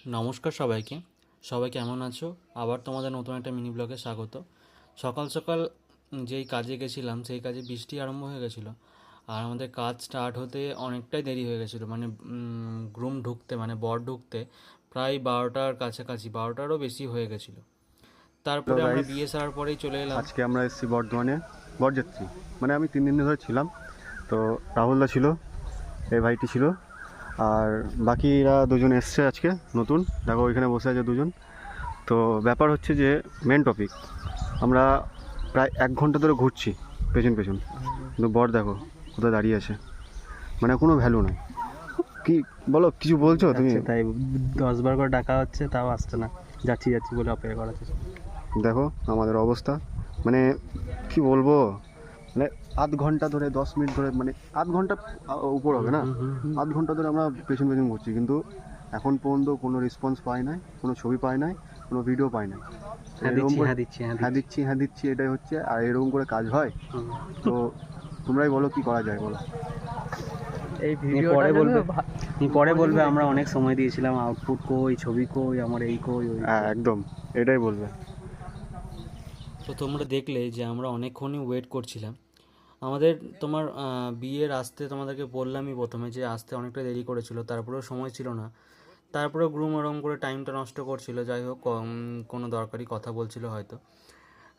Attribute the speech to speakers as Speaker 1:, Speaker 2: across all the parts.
Speaker 1: নমস্কার সবাইকে। সবাই কেমন আছো? আবার তোমাদের নতুন একটা মিনি ব্লগে স্বাগত। সকাল সকাল যেই কাজে গেছিলাম সেই কাজে বৃষ্টি আরম্ভ হয়ে গেছিলো, আর আমাদের কাজ স্টার্ট হতে অনেকটাই দেরি হয়ে গেছিলো। মানে গ্রুম ঢুকতে, মানে বর ঢুকতে প্রায় 12টার কাছাকাছি, 12টারও বেশি হয়ে গেছিলো।
Speaker 2: হ্যালো
Speaker 1: তারপরে আমরা
Speaker 2: গাইস,
Speaker 1: বিয়ে সারার পরেই চলে এলাম।
Speaker 2: আজকে আমরা এসেছি বর্ধমানে বরযাত্রী। মানে আমি 3 দিন ধরে ছিলাম, তো রাহুলদা ছিল, এই ভাইটি ছিল, আর বাকিরা দুজন এসছে আজকে নতুন। দেখো ওইখানে বসে আছে দুজন। তো ব্যাপার হচ্ছে যে মেন টপিক, আমরা প্রায় 1 ঘন্টা ধরে ঘুরছি পেছন পেছন, কিন্তু বর দেখো কোথায় দাঁড়িয়ে আছে, মানে কোনো ভ্যালু নাই। কি বলো, কিছু বলছো তুমি?
Speaker 3: তাই 10 বার করে ডাকা হচ্ছে, তাও আসছে না। যাচ্ছি যাচ্ছি বলে অপেক্ষা করাচ্ছে।
Speaker 2: দেখো আমাদের অবস্থা, মানে কি বলবো, মানে আধ ঘন্টা ধরে 10 মিনিট ধরে, মানে আধ ঘন্টা উপর হবে না, আধ ঘন্টা ধরে আমরা পেছন পেছন ঘুরছি, কিন্তু এখন পর্যন্ত কোনো রেসপন্স পাই নাই, কোনো ছবি পাই নাই, কোনো ভিডিও পাই নাই। এরকম করে হ্যাঁ দিচ্ছি এটাই হচ্ছে, আর এরকম করে কাজ হয়? তো তোমরাই বলো কি করা যায়, বলো।
Speaker 3: এই ভিডিওটা পরে বলবে আমরা অনেক সময় দিয়েছিলাম, আউটপুট কই, ছবি কই, আমার এই কই ওই।
Speaker 2: হ্যাঁ একদম, এটাই বলবে।
Speaker 1: তো তোমরা দেখলে যে আমরা অনেকক্ষণই ওয়েট করছিলাম। আমাদের বিয়ের আসতে তোমাদেরকে বললামই প্রথমে যে আসতে অনেকটা দেরি করেছিল, তারপরেও সময় ছিল না। তারপরেও গ্রুম ওরম করে টাইমটা নষ্ট করছিল। যাই হোক, কোনো দরকারি কথা বলছিল হয়তো,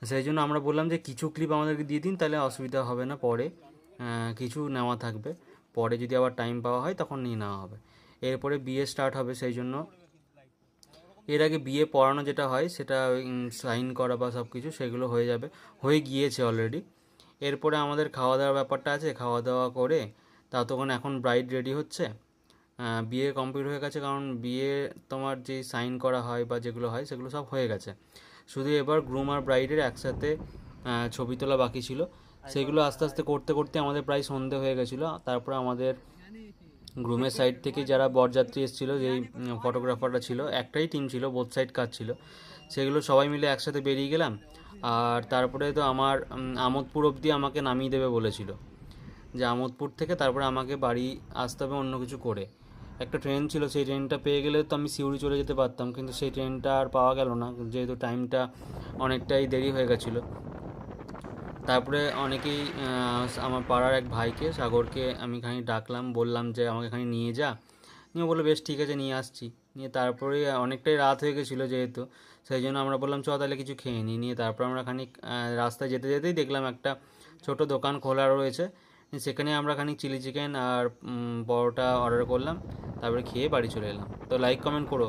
Speaker 1: সেই জন্য আমরা বললাম যে কিছু ক্লিপ আমাদেরকে দিয়ে দিন, তাহলে অসুবিধা হবে না, পরে কিছু নেওয়া থাকবে, পরে যদি আবার টাইম পাওয়া হয় তখন নিয়ে নেওয়া হবে। এরপরে বিয়ে স্টার্ট হবে, সেই জন্য এর আগে বিয়ে পড়ানো যেটা হয় সেটা সাইন করা বা সব কিছু সেগুলো হয়ে যাবে, হয়ে গিয়েছে অলরেডি। এরপরে আমাদের খাওয়া দাওয়ার ব্যাপারটা আছে, খাওয়া দাওয়া করে ততক্ষণ এখন ব্রাইড রেডি হচ্ছে। বিয়ে কমপ্লিট হয়ে গেছে, কারণ বিয়ে তোমার যে সাইন করা হয় বা যেগুলো হয় সেগুলো সব হয়ে গেছে। শুধু এবার গ্রুম আর ব্রাইডের একসাথে ছবি তোলা বাকি ছিল। সেগুলো আস্তে আস্তে করতে করতে আমাদের প্রায় সন্ধে হয়ে গেছিলো। তারপরে আমাদের গ্রুমের সাইড থেকে যারা বরযাত্রী এসেছিলো, যেই ফটোগ্রাফাররা ছিল, একটাই টিম ছিল, বোথ সাইড কাজ ছিল, সেগুলো সবাই মিলে একসাথে বেরিয়ে গেলাম। আর তারপরে তো আমার আমোদপুর অবধি আমাকে নামিয়ে দেবে বলেছিল, যে আমোদপুর থেকে তারপরে আমাকে বাড়ি আসতে হবে অন্য কিছু করে। একটা ট্রেন ছিল, সেই ট্রেনটা পেয়ে গেলে তো আমি সিউড়ি চলে যেতে পারতাম, কিন্তু সেই ট্রেনটা আর পাওয়া গেল না, যেহেতু টাইমটা অনেকটাই দেরি হয়ে গেছিলো। তারপরে অনেকেই আমার পাড়ার এক ভাইকে, সাগরকে আমি খানি ডাকলাম, বললাম যে আমাকে খানি নিয়ে যা। নিয়ে বললো বেশ ঠিক আছে, নিয়ে আসছি। নিয়ে তারপরে অনেকটাই রাত হয়ে গেছিলো যেহেতু, সেই জন্য আমরা বললাম চ তাহলে কিছু খেয়ে নিই। নিয়ে তারপর আমরা খানিক রাস্তায় যেতে যেতেই দেখলাম একটা ছোট দোকান খোলা রয়েছে, সেখানে আমরা খানিক চিলি চিকেন আর পরোটা অর্ডার করলাম, তারপরে খেয়ে বাড়ি চলে এলাম। তো লাইক কমেন্ট করো।